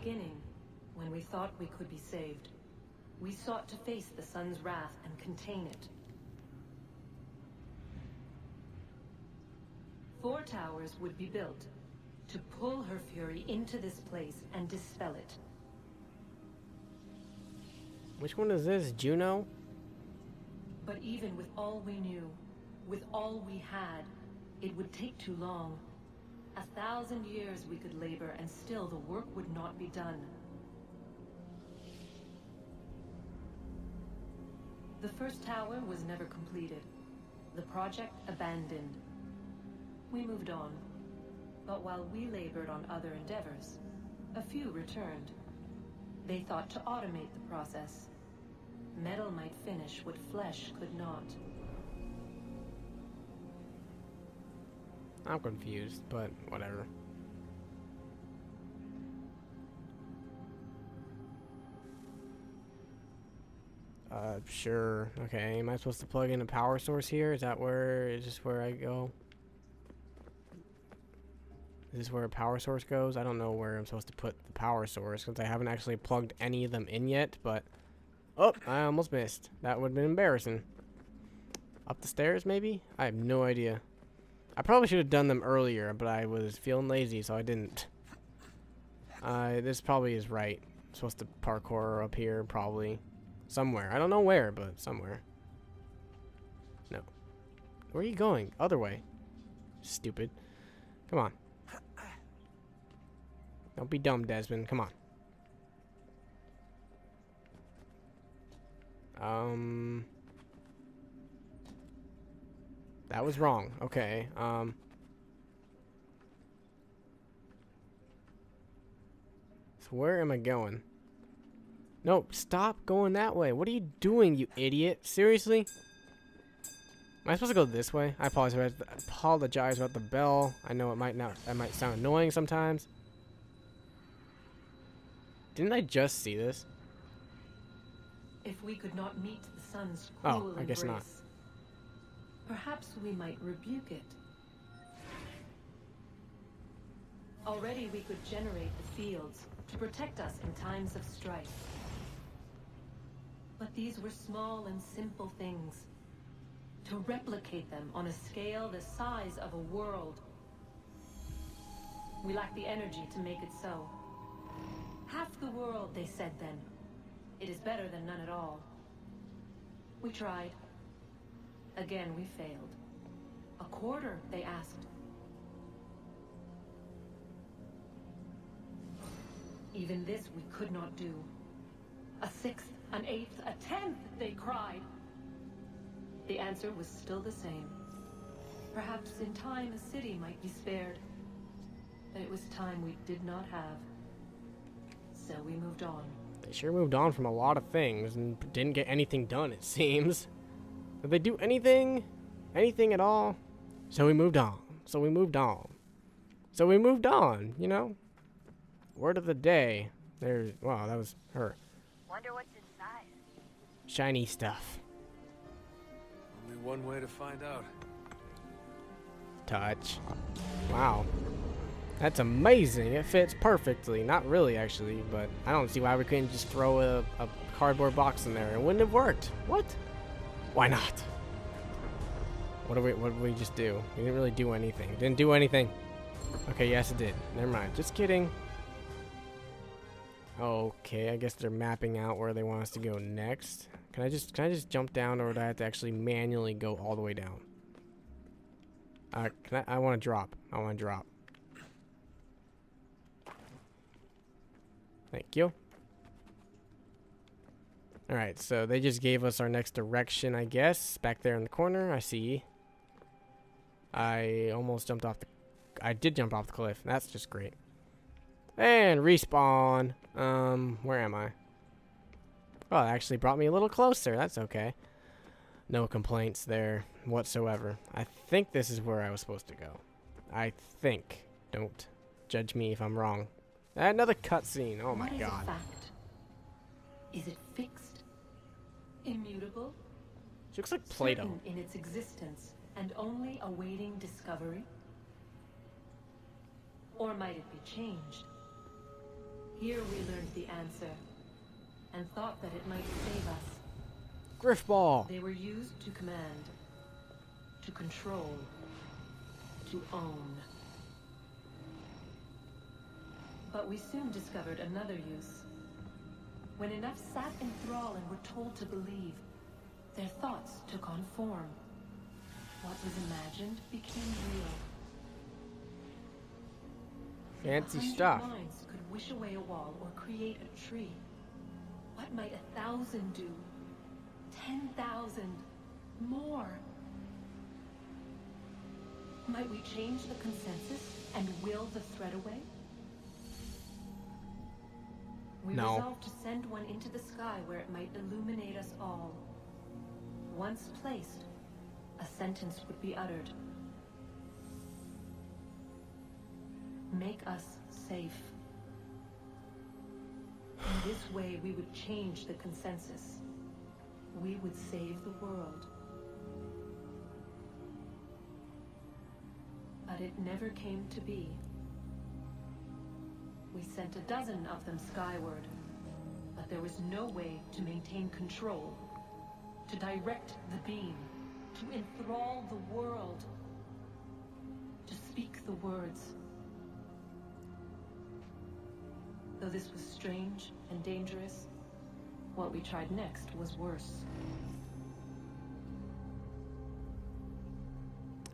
beginning, when we thought we could be saved, we sought to face the sun's wrath and contain it. 4 towers would be built to pull her fury into this place and dispel it. Which one is this? Juno? But even with all we knew, with all we had, it would take too long. 1,000 years we could labor, and still the work would not be done. The first tower was never completed. The project abandoned. We moved on. But while we labored on other endeavors, a few returned. They thought to automate the process. Metal might finish what flesh could not. I'm confused, but whatever. Sure. Okay, am I supposed to plug in a power source here? Is this where I go? Is this where a power source goes? I don't know where I'm supposed to put the power source, since I haven't actually plugged any of them in yet, but... Oh, I almost missed. That would have been embarrassing. Up the stairs, maybe? I have no idea. I probably should have done them earlier, but I was feeling lazy, so I didn't. This probably is right. I'm supposed to parkour up here, probably. Somewhere. I don't know where, but somewhere. No. Where are you going? Other way. Stupid. Come on. Don't be dumb, Desmond. Come on. That was wrong. Okay. So where am I going? Nope, stop going that way. What are you doing, you idiot? Seriously? Am I supposed to go this way? I apologize about the bell. I know it might sound annoying sometimes. Didn't I just see this? If we could not meet the sun's cruel I guess not. Perhaps we might rebuke it. Already we could generate the fields to protect us in times of strife. But these were small and simple things. To replicate them on a scale the size of a world. We lack the energy to make it so. Half the world, they said then. It is better than none at all. We tried. Again, we failed. A quarter, they asked. Even this we could not do. A 6th, an 8th, a 10th, they cried. The answer was still the same. Perhaps in time a city might be spared. But it was time we did not have. So we moved on. They sure moved on from a lot of things and didn't get anything done, it seems. Did they do anything? Anything at all? So we moved on. So we moved on. So we moved on, you know? Word of the day. There's... Wow, that was her. Wonder what's inside. Shiny stuff. Only one way to find out. Touch. Wow. That's amazing. It fits perfectly. Not really, actually, but I don't see why we couldn't just throw a cardboard box in there. It wouldn't have worked. What? Why not? What did we just do? We didn't really do anything. Didn't do anything. Okay, yes it did. Never mind. Just kidding. Okay, I guess they're mapping out where they want us to go next. Can I just jump down, or do I have to actually manually go all the way down? I want to drop. I want to drop. Thank you. Alright, so they just gave us our next direction, I guess. Back there in the corner, I see. I almost jumped off the... I did jump off the cliff. That's just great. And respawn. Where am I? Well, it actually brought me a little closer. That's okay. No complaints there whatsoever. I think this is where I was supposed to go. I think. Don't judge me if I'm wrong. Another cutscene. Oh my god. What is a fact? Is it fixed? Immutable? She looks like Play-Doh. Certain in its existence and only awaiting discovery? Or might it be changed? Here we learned the answer, and thought that it might save us. Griff ball. They were used to command, to control, to own. But we soon discovered another use. When enough sat in thrall and were told to believe, their thoughts took on form. What was imagined became real. Fancy If 100 stuff. minds could wish away a wall or create a tree, what might 1,000 do? 10,000 more? Might we change the consensus and will the threat away? We No. resolved to send one into the sky where it might illuminate us all. Once placed, a sentence would be uttered. Make us safe. In this way, we would change the consensus. We would save the world. But it never came to be. We sent a dozen of them skyward, but there was no way to maintain control, to direct the beam, to enthrall the world, to speak the words. Though this was strange and dangerous, what we tried next was worse.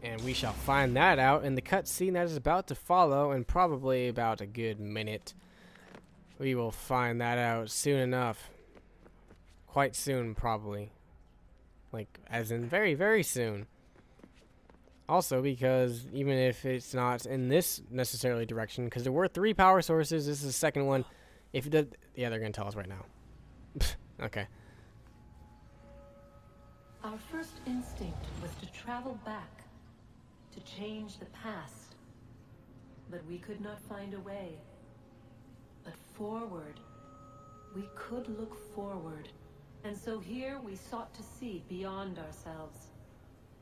And we shall find that out in the cutscene that is about to follow in probably about a good minute. We will find that out soon enough. Quite soon, probably. Like, as in very, very soon. Also, because even if it's not in this necessarily direction, because there were 3 power sources, this is the second one. If it did, yeah, they're going to tell us right now. Okay. Our first instinct was to travel back, to change the past. But we could not find a way. But forward, we could look forward. And so here we sought to see beyond ourselves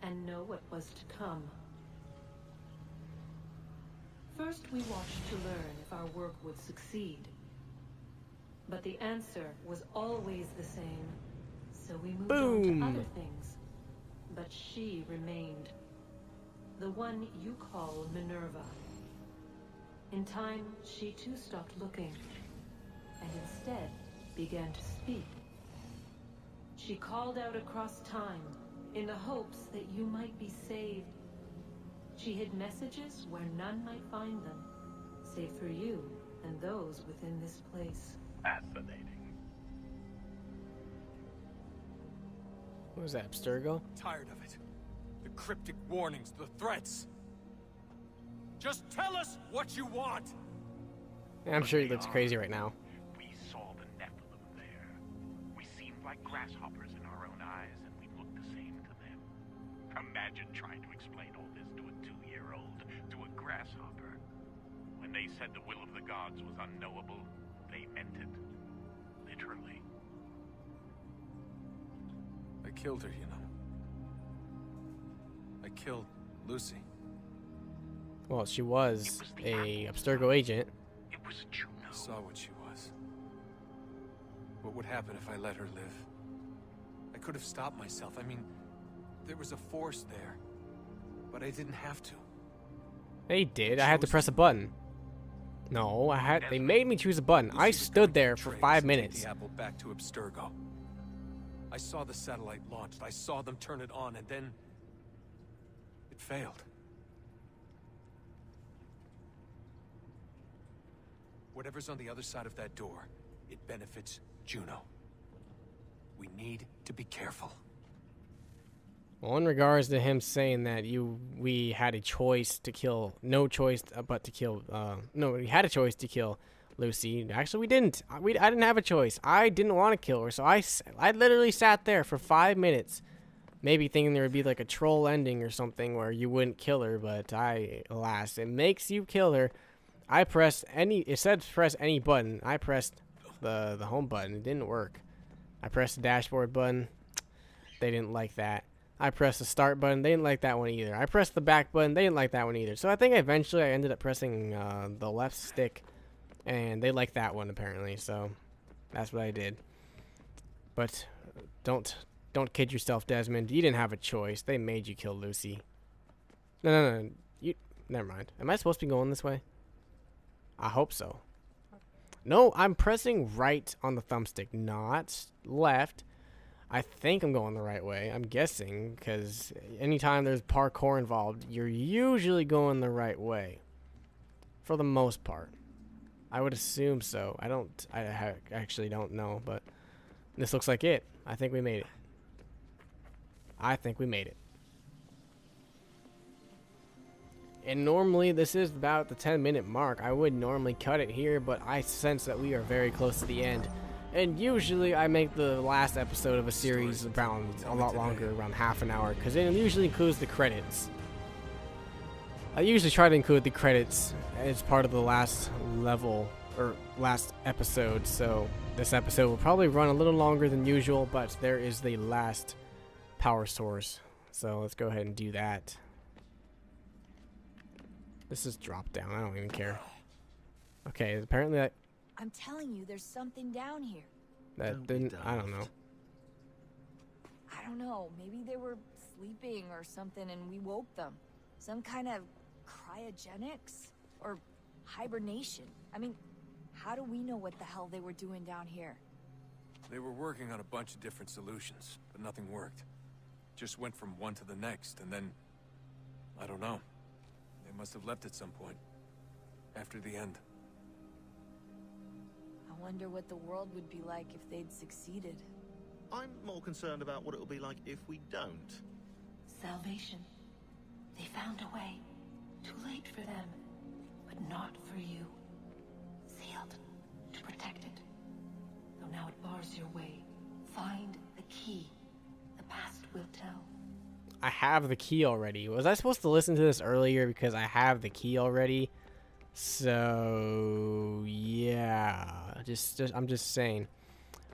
and know what was to come. First we watched to learn if our work would succeed. But the answer was always the same. So we moved on to other things. But she remained. The one you call Minerva. In time, she too stopped looking, and instead began to speak. She called out across time, in the hopes that you might be saved. She hid messages where none might find them, save for you and those within this place. Fascinating. What was that, Abstergo? Tired of it. The cryptic warnings, the threats. Just tell us what you want! Yeah, I'm sure he looks crazy right now. We saw the Nephilim there. We seemed like grasshoppers in our own eyes, and we looked the same to them. Imagine trying to explain all this to a 2-year-old, to a grasshopper. When they said the will of the gods was unknowable, they meant it. Literally. I killed her, you know. I killed Lucy. Well, she was a Abstergo agent. It was Juno. I saw what she was. What would happen if I let her live? I could have stopped myself. I mean, there was a force there. But I didn't have to. They did. I had to press a button. No, they made me choose a button. I stood there for 5 minutes. Take the apple back to Abstergo. I saw the satellite launched. I saw them turn it on, and then it failed. Whatever's on the other side of that door, it benefits Juno. We need to be careful. Well, in regards to him saying that we had a choice to kill, no choice but to kill, no, we had a choice to kill Lucy. Actually, we didn't. I didn't have a choice. I didn't want to kill her, so I literally sat there for 5 minutes, maybe thinking there would be like a troll ending or something where you wouldn't kill her, but alas, it makes you kill her. I pressed it said press any button. I pressed the home button. It didn't work. I pressed the dashboard button. They didn't like that. I pressed the start button. They didn't like that one either. I pressed the back button. They didn't like that one either. So I think eventually I ended up pressing the left stick And they like that one, apparently, so that's what I did. But don't kid yourself, Desmond. You didn't have a choice. They made you kill Lucy. No. Never mind. Am I supposed to be going this way? I hope so. No, I'm pressing right on the thumbstick, not left. I think I'm going the right way. I'm guessing, because anytime there's parkour involved, you're usually going the right way. For the most part. I would assume so. I actually don't know, but this looks like it. I think we made it. I think we made it. And normally this is about the 10-minute mark. I would normally cut it here, but I sense that we are very close to the end. And usually I make the last episode of a series around a lot longer, around half an hour, because it usually includes the credits. I usually try to include the credits as part of the last level, or last episode, so this episode will probably run a little longer than usual, but there is the last power source. So let's go ahead and do that. This is drop down. I don't even care. Okay, apparently that... I'm telling you, there's something down here. That didn't... I don't know. I don't know. Maybe they were sleeping or something and we woke them. Some kind of cryogenics? Or hibernation? I mean, how do we know what the hell they were doing down here? They were working on a bunch of different solutions, but nothing worked. Just went from one to the next, and then... I don't know. They must have left at some point. After the end. I wonder what the world would be like if they'd succeeded. I'm more concerned about what it'll be like if we don't. Salvation. They found a way. Too late for them, but not for you. Sealed to protect it. Though now it bars your way. Find the key. The past will tell. I have the key already. Was I supposed to listen to this earlier because I have the key already? So yeah, I'm just saying.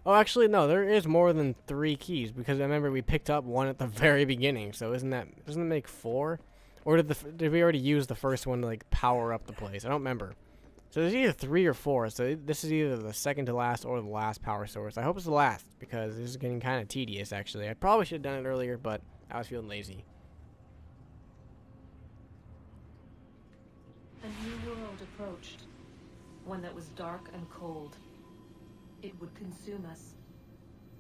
Oh, actually no, there is more than 3 keys because I remember we picked up one at the very beginning. So doesn't that make 4? Or did we already use the first one to like power up the place? I don't remember. So there's either 3 or 4. So this is either the second to last or the last power source. I hope it's the last because this is getting kind of tedious actually. I probably should have done it earlier, but I was feeling lazy. A new world approached. One that was dark and cold. It would consume us.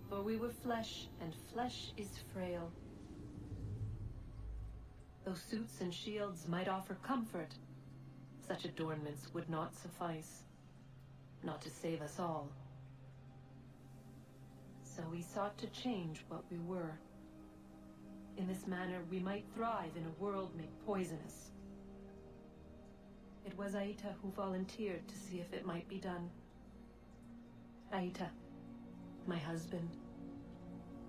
For we were flesh, and flesh is frail. Though suits and shields might offer comfort, such adornments would not suffice. Not to save us all. So we sought to change what we were. In this manner, we might thrive in a world made poisonous. It was Aita who volunteered to see if it might be done. Aita, my husband,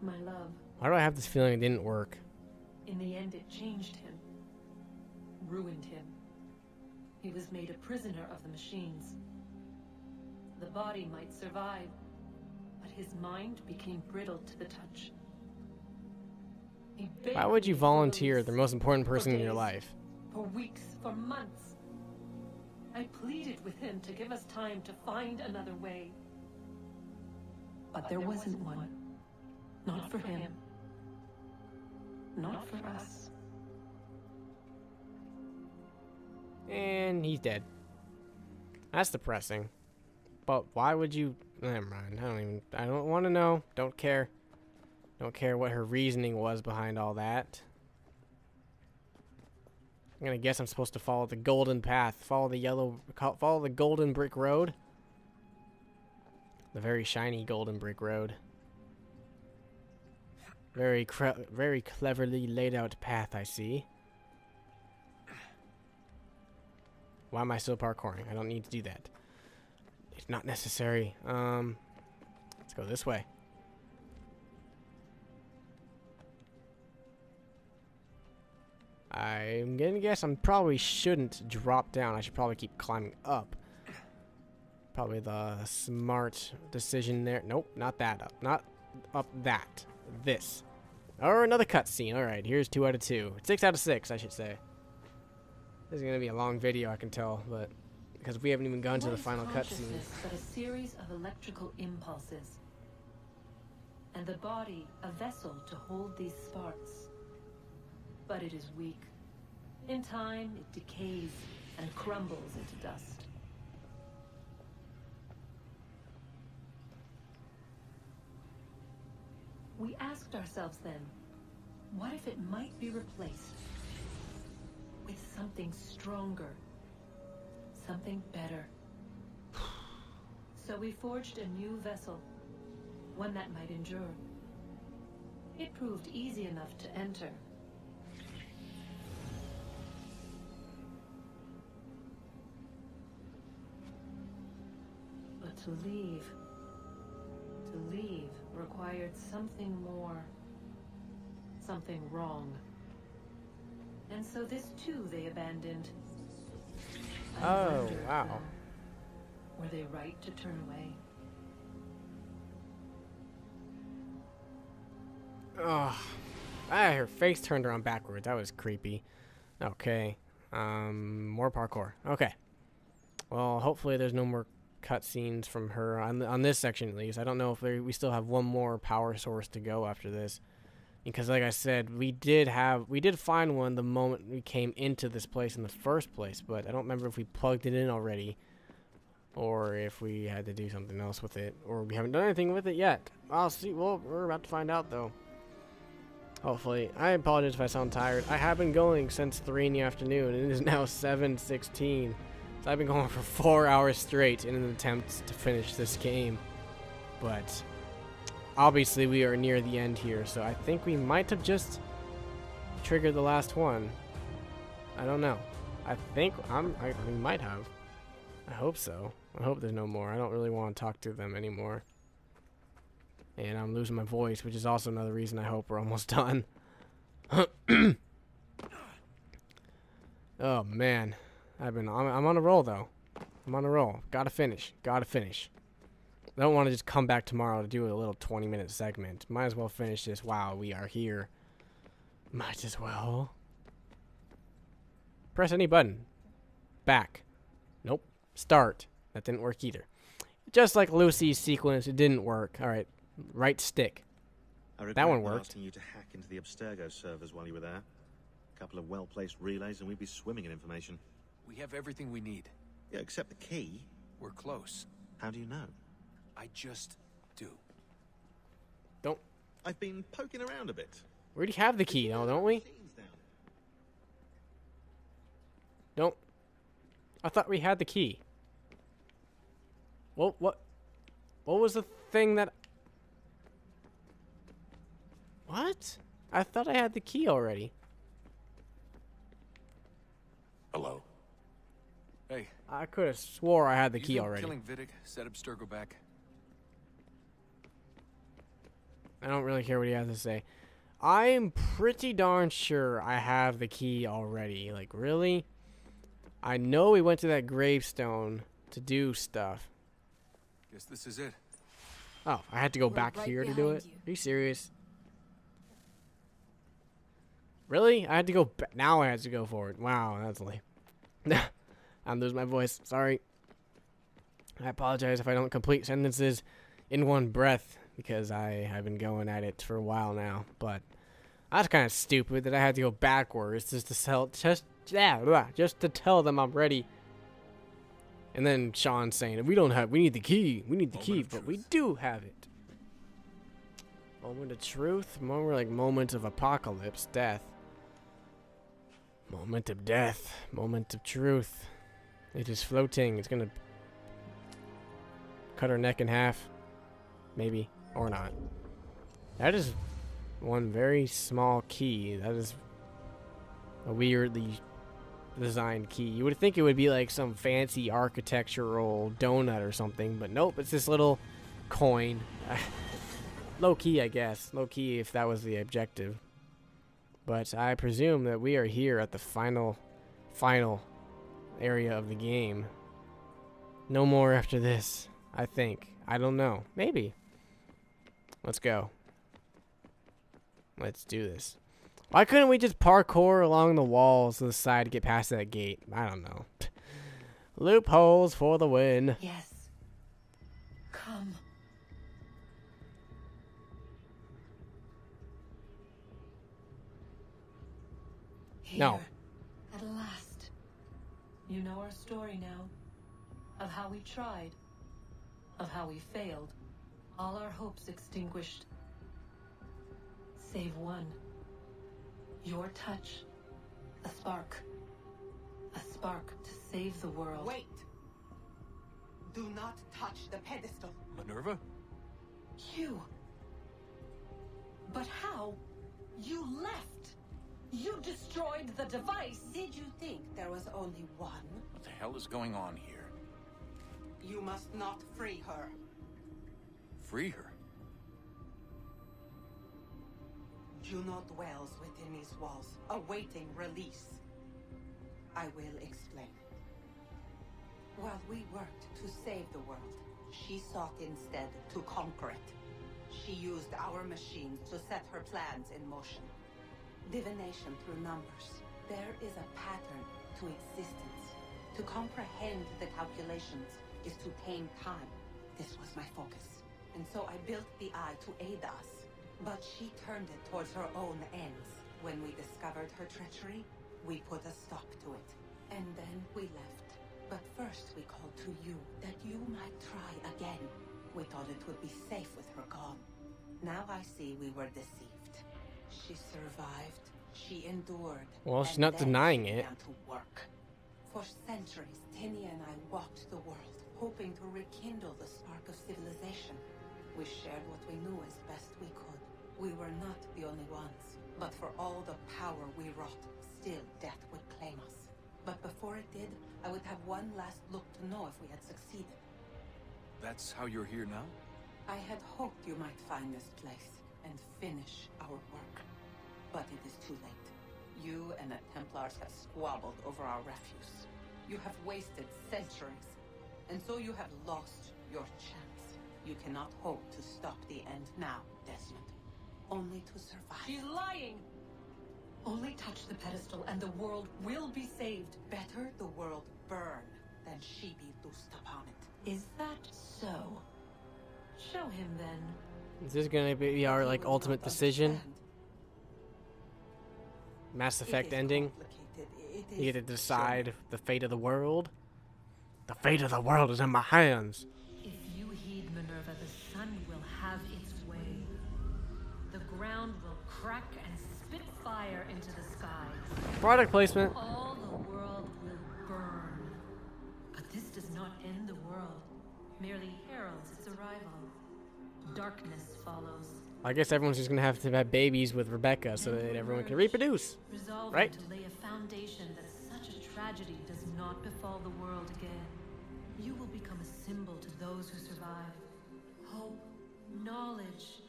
my love. Why do I have this feeling it didn't work? In the end, it changed him, ruined him. He was made a prisoner of the machines. The body might survive, but his mind became brittle to the touch. Why would you volunteer the most important person in your life? For weeks, for months. I pleaded with him to give us time to find another way. But there wasn't one. Not for him. Not for us. And he's dead. That's depressing. But why would you... Never mind. I don't want to know. Don't care. Don't care what her reasoning was behind all that. I'm gonna guess I'm supposed to follow the golden path. Follow the golden brick road. The very shiny golden brick road. Very cleverly laid out path, I see. Why am I still parkouring? I don't need to do that. It's not necessary. Let's go this way. I'm gonna guess I probably shouldn't drop down. I should probably keep climbing up. Probably the smart decision there. Nope, not that up. Not up that. This. Or another cutscene. Alright, here's 2 out of 2. 6 out of 6, I should say. This is gonna be a long video, I can tell, but because we haven't even gone to the What is final cutscene. consciousness but a series of electrical impulses, and the body a vessel to hold these sparks. But it is weak. In time, it decays and crumbles into dust. We asked ourselves then, what if it might be replaced with something stronger, something better? So we forged a new vessel, one that might endure. It proved easy enough to enter. But to leave required something more, something wrong. And so this too they abandoned. I Oh, wonder, wow. were they right to turn away? Oh, her face turned around backwards. That was creepy. Okay. More parkour. Okay. Well, hopefully there's no more cutscenes from her on this section at least. I don't know if we still have one more power source to go after this, because like I said, we did find one the moment we came into this place in the first place, but I don't remember if we plugged it in already or if we had to do something else with it, or we haven't done anything with it yet. I'll see. Well, we're about to find out though. Hopefully. I apologize if I sound tired. I have been going since 3 in the afternoon, and it is now 7:16. So I've been going for 4 hours straight in an attempt to finish this game. But obviously we are near the end here, so I think we might have just triggered the last one. I don't know. I think we might have. I hope so. I hope there's no more. I don't really want to talk to them anymore. And I'm losing my voice, which is also another reason I hope we're almost done. Oh man. I'm on a roll though. I'm on a roll. Gotta finish. Gotta finish. I don't want to just come back tomorrow to do a little 20-minute segment. Might as well finish this while we are here. Might as well. Press any button. Back. Nope. Start. That didn't work either. Just like Lucy's sequence, it didn't work. Alright. Right stick. That one worked. Asking you to hack into the Abstergo servers while you were there. A couple of well-placed relays and we'd be swimming in information. We have everything we need. Yeah, except the key. We're close. How do you know? I just do. Don't. I've been poking around a bit. We already have the key, though, don't we? Don't. I thought we had the key. Well, what was the thing that... What? I thought I had the key already. Hello. Hey. I could have swore I had the key already. Killing Vidic set Abstergo back. I don't really care what he has to say. I'm pretty darn sure I have the key already. Like, really? I know we went to that gravestone to do stuff. Guess this is it. Oh, I had to go We're back right here to do it? behind you. Are you serious? Really? I had to go back. Now I had to go forward. Wow, that's lame. I'm losing my voice. Sorry. I apologize if I don't complete sentences in one breath, because I have been going at it for a while now. But that's kind of stupid that I had to go backwards just to tell them I'm ready. And then Sean saying, we need the key. We need the key, but we do have it. Moment of truth, moment of apocalypse, death. Moment of death, moment of truth. It is floating. It's gonna cut her neck in half. Maybe. Or not. That is one very small key. That is a weirdly designed key. You would think it would be like some fancy architectural donut or something, but nope, it's this little coin. Low key, I guess. Low key if that was the objective. But I presume that we are here at the final area of the game. No more after this, I think. I don't know. Maybe. Let's go. Let's do this. Why couldn't we just parkour along the walls to the side to get past that gate? I don't know. Loopholes for the win. Yes. Come. No. Here, at last. You know our story now. Of how we tried. Of how we failed. All our hopes extinguished. Save one. Your touch. A spark. A spark to save the world. Wait! Do not touch the pedestal. Minerva? You. But how? You left. You destroyed the device. Did you think there was only one? What the hell is going on here? You must not free her. Free her? Juno dwells within these walls, awaiting release. I will explain. While we worked to save the world, she sought instead to conquer it. She used our machines to set her plans in motion. Divination through numbers. There is a pattern to existence. To comprehend the calculations is to tame time. This was my focus. And so I built the eye to aid us. But she turned it towards her own ends. When we discovered her treachery, we put a stop to it. And then we left. But first we called to you, that you might try again. We thought it would be safe with her gone. Now I see we were deceived. She survived. She endured. Well, she's and not then denying she it. began to work. For centuries, Tinia and I walked the world, hoping to rekindle the spark of civilization. We shared what we knew as best we could. We were not the only ones, but for all the power we wrought, still death would claim us. But before it did, I would have one last look to know if we had succeeded. That's how you're here now? I had hoped you might find this place and finish our work. But it is too late. You and the Templars have squabbled over our refuse. You have wasted centuries, and so you have lost your chance. You cannot hope to stop the end now, Desmond. Only to survive. She's lying! Only touch the pedestal and the world will be saved. Better the world burn than she be loosed upon it. Is that so? Show him then. Is this gonna be our like ultimate decision? Mass Effect ending? You get to decide the fate of the world? The fate of the world is in my hands. If you heed Minerva, the sun will have its way. The ground will crack and spit fire into the sky. Product placement. All the world will burn. But this does not end the world, merely heralds its arrival. Darkness follows. I guess everyone's just gonna have to have babies with Rebecca so that everyone can reproduce. Resolving Right? to lay a foundation that such a tragedy does not befall the world again. You will become a symbol to those who survive. Hope, knowledge,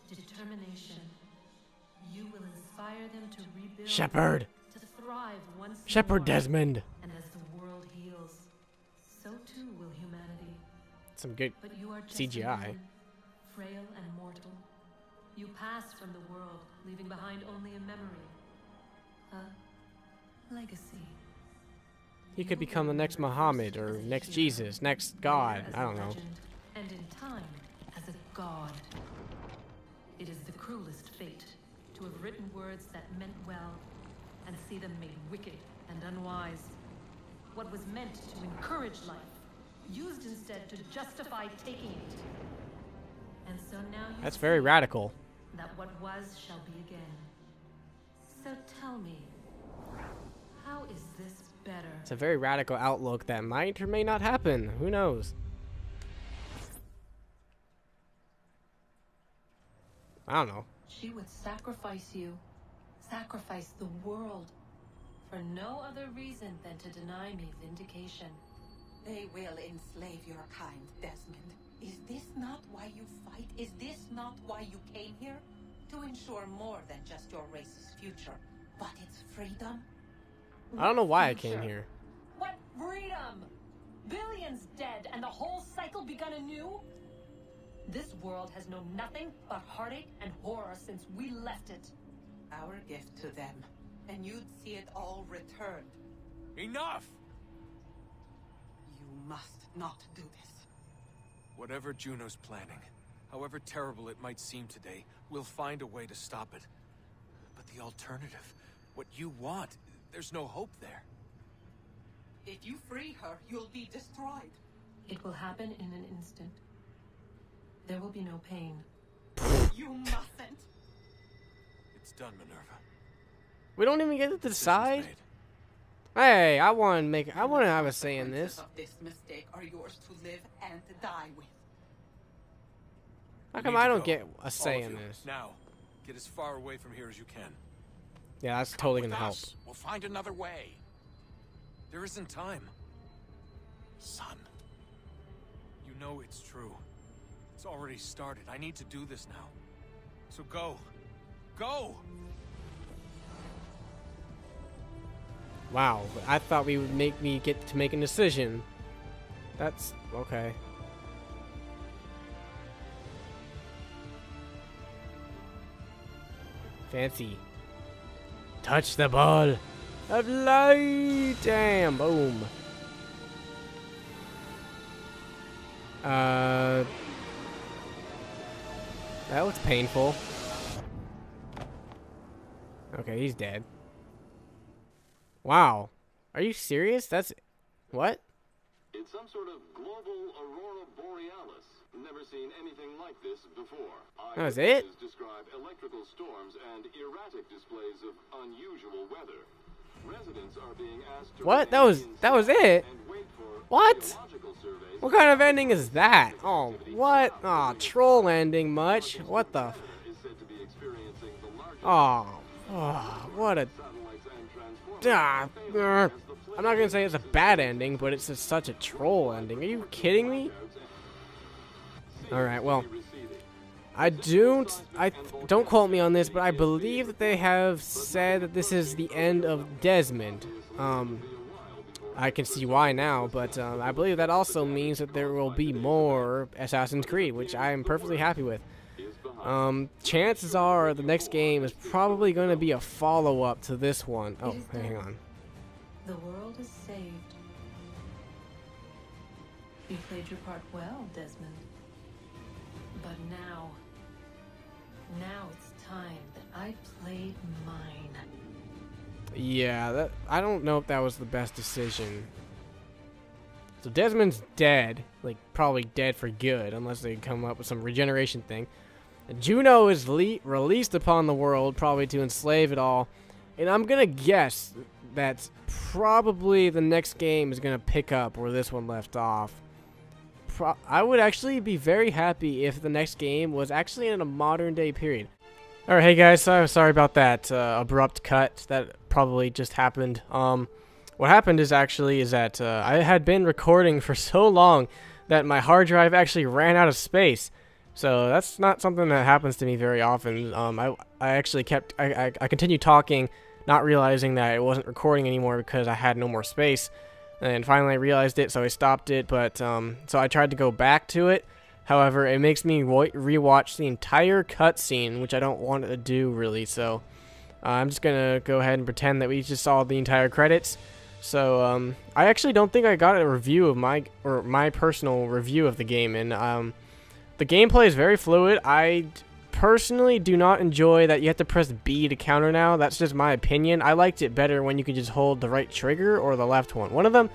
determination. You will inspire them to rebuild. Shepard! To thrive once Shepard more. Desmond! And as the world heals, so too will humanity. Some good But you are just CGI. a human, frail and mortal. You pass from the world, leaving behind only a memory. A legacy. He could become the next Muhammad or next Jesus, next God. As I a don't know. legend, and in time, as a god. It is the cruelest fate to have written words that meant well, and see them made wicked and unwise. What was meant to encourage life, used instead to justify taking it. And so now you That's very radical. that what was shall be again. So tell me, how is this better? It's a very radical outlook that might or may not happen. Who knows? I don't know. She would sacrifice you, sacrifice the world, for no other reason than to deny me vindication. They will enslave your kind, Desmond. Is this not why you fight? Is this not why you came here? To ensure more than just your race's future, but its freedom? I don't know why I Future. came here. What freedom? Billions dead and the whole cycle begun anew? This world has known nothing but heartache and horror since we left it. Our gift to them, and you'd see it all returned. Enough! must not do this. Whatever Juno's planning, however terrible it might seem today, we'll find a way to stop it. But the alternative, what you want, there's no hope there. If you free her, you'll be destroyed. It will happen in an instant. There will be no pain. You mustn't. It's done, Minerva. We don't even get to Decision's decide. made. Hey, I want to have a say in this. Consequences of this mistake are yours to live and die with. How We come need I to don't go. get All a say of in you. this? Now, get as far away from here as you can. Yeah, that's totally With gonna help. us, we'll find another way. There isn't time. Son. You know it's true. It's already started. I need to do this now. So go. Go! Wow, I thought we would make me get to make a decision. That's okay. Fancy. Touch the ball of light. Damn, boom. That looks painful. Okay, he's dead. Wow. Are you serious? That's... What? It's some sort of global aurora borealis. Never seen anything like this before. That was it? Eyewitnesses describe electrical storms and erratic displays of unusual weather. Residents are being asked to What? remain That was inside it? and wait for What? geological surveys. What kind of ending is that? Oh, what? Aw, troll ending much? What the... Is said to be experiencing the largest Oh, what a... satellites and transformers. I'm not gonna say it's a bad ending, but it's just such a troll ending. Are you kidding me? Alright, well... I don't quote me on this, but I believe that they have said that this is the end of Desmond. I can see why now, but I believe that also means that there will be more Assassin's Creed, which I am perfectly happy with. Chances are the next game is probably going to be a follow-up to this one. Oh, hang on. The world is saved. You played your part well, Desmond. But now it's time that I played mine. Yeah, I don't know if that was the best decision. So Desmond's dead, like probably dead for good, unless they come up with some regeneration thing. And Juno is released upon the world, probably to enslave it all. And I'm gonna guess that probably the next game is gonna pick up where this one left off. I would actually be very happy if the next game was actually in a modern day period. Alright, hey guys, sorry about that abrupt cut that probably just happened. What happened is that I had been recording for so long that my hard drive actually ran out of space. So that's not something that happens to me very often. I actually I continued talking, not realizing that it wasn't recording anymore because I had no more space. And finally I realized it, so I stopped it, but so I tried to go back to it. However, it makes me rewatch the entire cutscene, which I don't want to do really, so I'm just gonna go ahead and pretend that we just saw the entire credits. So I actually don't think I got a review of my personal review of the game, and the gameplay is very fluid. I personally do not enjoy that you have to press B to counter now. That's just my opinion. I liked it better when you could just hold the right trigger or the left one. One of them,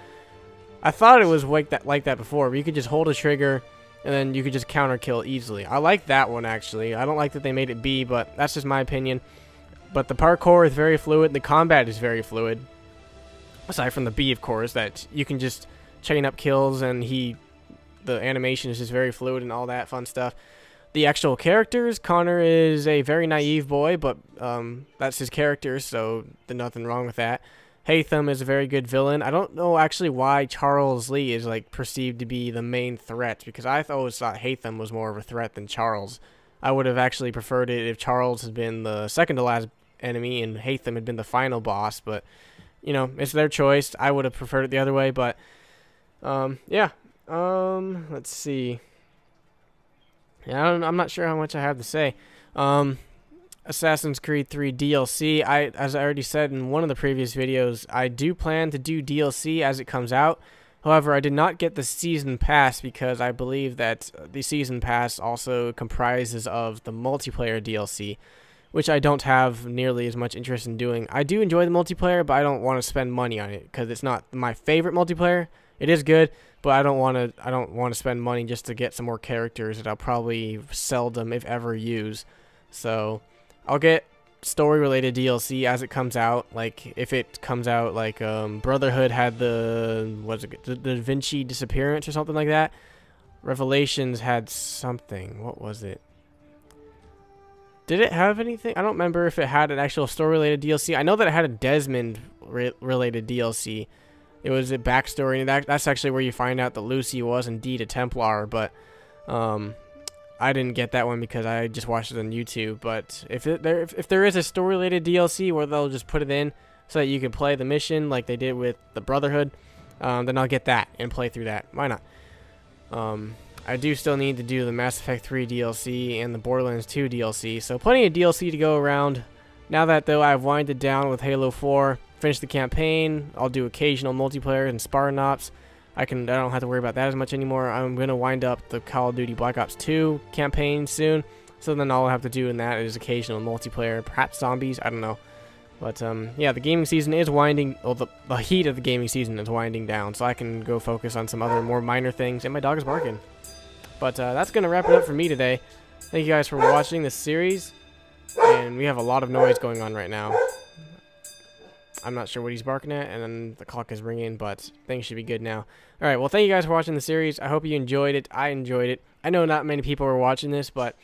I thought it was like that before, but you could just hold a trigger and then you could just counter kill easily. I like that one actually. I don't like that they made it B, but that's just my opinion. But the parkour is very fluid. The combat is very fluid. Aside from the B, of course, that you can just chain up kills and the animation is just very fluid and all that fun stuff. The actual characters, Connor is a very naive boy, but that's his character, so there's nothing wrong with that. Haytham is a very good villain. I don't know actually why Charles Lee is like perceived to be the main threat, because I always thought Haytham was more of a threat than Charles. I would have actually preferred it if Charles had been the second to last enemy and Haytham had been the final boss, but you know, it's their choice. I would have preferred it the other way, but yeah. Let's see. Yeah, I'm not sure how much I have to say. Assassin's Creed 3 DLC. As I already said in one of the previous videos, I do plan to do DLC as it comes out. However, I did not get the season pass because I believe that the season pass also comprises of the multiplayer DLC, which I don't have nearly as much interest in doing. I do enjoy the multiplayer, but I don't want to spend money on it because it's not my favorite multiplayer. It is good, but I don't want to spend money just to get some more characters that I'll probably seldom, if ever, use. So I'll get story-related DLC as it comes out. Like if it comes out, like Brotherhood had the the Da Vinci disappearance or something like that. Revelations had something. What was it? Did it have anything? I don't remember if it had an actual story-related DLC. I know that it had a Desmond-related DLC. It was a backstory, and that's actually where you find out that Lucy was indeed a Templar, but I didn't get that one because I just watched it on YouTube. But if there is a story-related DLC where they'll just put it in so that you can play the mission like they did with the Brotherhood, then I'll get that and play through that. Why not? I do still need to do the Mass Effect 3 DLC and the Borderlands 2 DLC, so plenty of DLC to go around. Now that, though, I've winded down with Halo 4, finished the campaign, I'll do occasional multiplayer and Spartan Ops. I don't have to worry about that as much anymore. I'm going to wind up the Call of Duty Black Ops 2 campaign soon, so then all I'll have to do in that is occasional multiplayer, perhaps zombies, I don't know. But, yeah, the gaming season is winding, well, the heat of the gaming season is winding down, so I can go focus on some other more minor things, and my dog is barking. But that's going to wrap it up for me today. Thank you guys for watching this series. And we have a lot of noise going on right now. I'm not sure what he's barking at, and then the clock is ringing, but things should be good now. Alright, well, thank you guys for watching the series. I hope you enjoyed it. I enjoyed it. I know not many people are watching this, but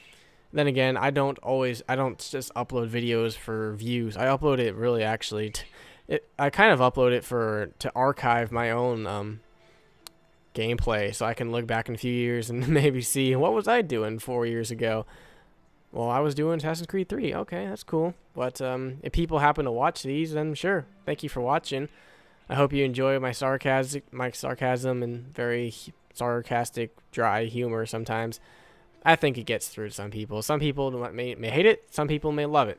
then again, I don't just upload videos for views. I upload it really, actually. I kind of upload it to archive my own gameplay, so I can look back in a few years and maybe see what was I doing 4 years ago. Well, I was doing Assassin's Creed 3. Okay, that's cool. But if people happen to watch these, then sure. Thank you for watching. I hope you enjoy my sarcasm and very sarcastic, dry humor sometimes. I think it gets through to some people. Some people may hate it. Some people may love it.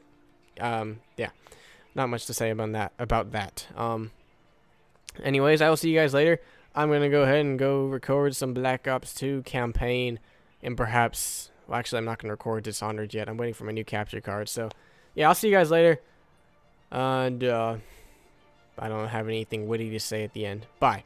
Yeah, not much to say about that. Anyways, I will see you guys later. I'm going to go ahead and go record some Black Ops 2 campaign, and perhaps, well, actually, I'm not going to record Dishonored yet. I'm waiting for my new capture card. So, yeah, I'll see you guys later. And I don't have anything witty to say at the end. Bye.